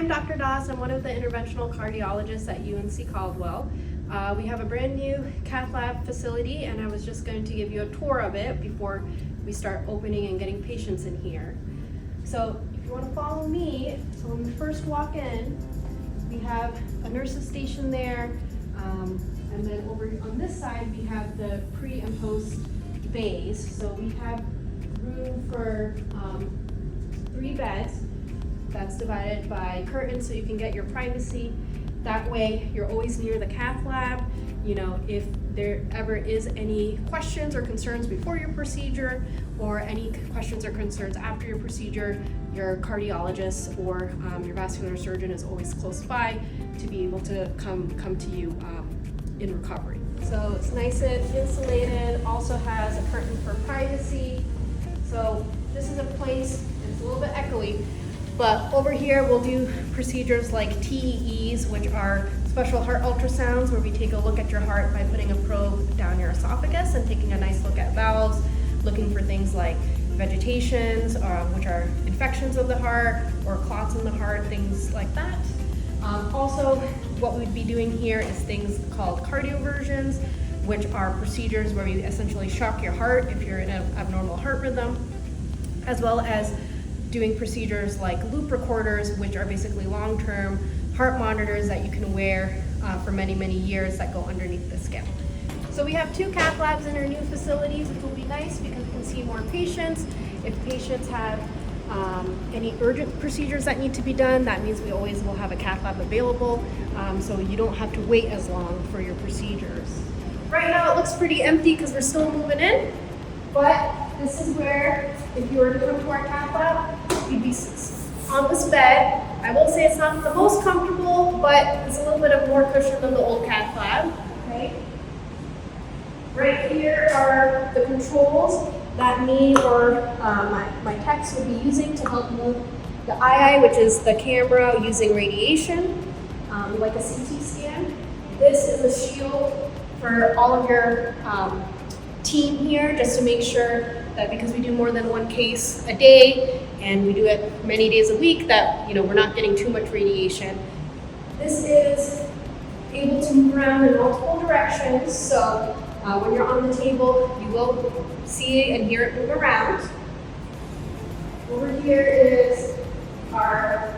I'm Dr. Doss. I'm one of the interventional cardiologists at UNC Caldwell. We have a brand new cath lab facility, and I was just going to give you a tour of it before we start opening and getting patients in here. So if you want to follow me, so when we first walk in, we have a nurse's station there, and then over on this side we have the pre and post bays. So we have room for 3 beds. That's divided by curtains so you can get your privacy. That way you're always near the cath lab. You know, if there ever is any questions or concerns before your procedure or any questions or concerns after your procedure, your cardiologist or your vascular surgeon is always close by to be able to come to you in recovery. So it's nice and insulated, also has a curtain for privacy. So this is a place, it's a little bit echoey, but over here we'll do procedures like TEEs, which are special heart ultrasounds, where we take a look at your heart by putting a probe down your esophagus and taking a nice look at valves, looking for things like vegetations, which are infections of the heart, or clots in the heart, things like that. Also, what we'd be doing here is things called cardioversions, which are procedures where we essentially shock your heart if you're in an abnormal heart rhythm, as well as doing procedures like loop recorders, which are basically long-term heart monitors that you can wear for many, many years that go underneath the skin. So we have 2 cath labs in our new facilities, which will be nice because we can see more patients. If patients have any urgent procedures that need to be done, that means we always will have a cath lab available, so you don't have to wait as long for your procedures. Right now it looks pretty empty because we're still moving in, but this is where, if you were to come to our cath lab, you'd be on this bed. I will say it's not the most comfortable, but it's a little bit of more cushion than the old cath lab. Okay. Right here are the controls that me or my techs will be using to help move the II, which is the camera using radiation, like a CT scan. This is a shield for all of your team here, just to make sure that because we do more than 1 case a day and we do it many days a week, that we're not getting too much radiation. This is able to move around in multiple directions, so when you're on the table, you will see and hear it move around. Over here is our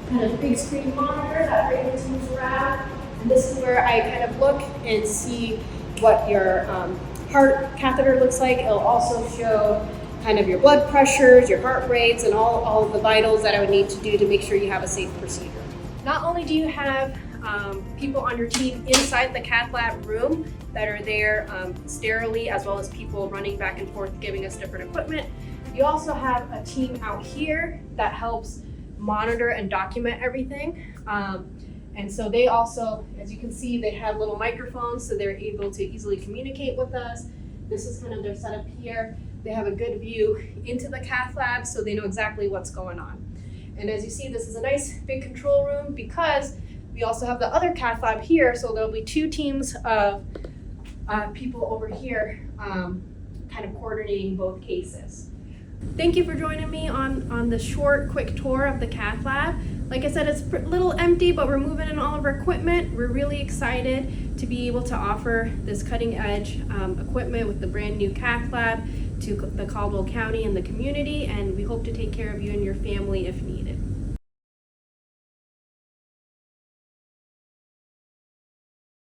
kind of big screen monitor that we're able to move around. And this is where I kind of look and see what your heart catheter looks like. It'll also show kind of your blood pressures, your heart rates, and all of the vitals that I would need to do to make sure you have a safe procedure. Not only do you have people on your team inside the cath lab room that are there sterilely, as well as people running back and forth giving us different equipment, you also have a team out here that helps monitor and document everything. And so they also, as you can see, they have little microphones, so they're able to easily communicate with us. This is kind of their setup here. They have a good view into the cath lab, so they know exactly what's going on. And as you see, this is a nice big control room because we also have the other cath lab here, so there'll be 2 teams of people over here kind of coordinating both cases. Thank you for joining me on the short, quick tour of the cath lab. Like I said, it's a little empty, but we're moving in all of our equipment. We're really excited to be able to offer this cutting edge equipment with the brand new cath lab to the Caldwell County and the community, and we hope to take care of you and your family if needed.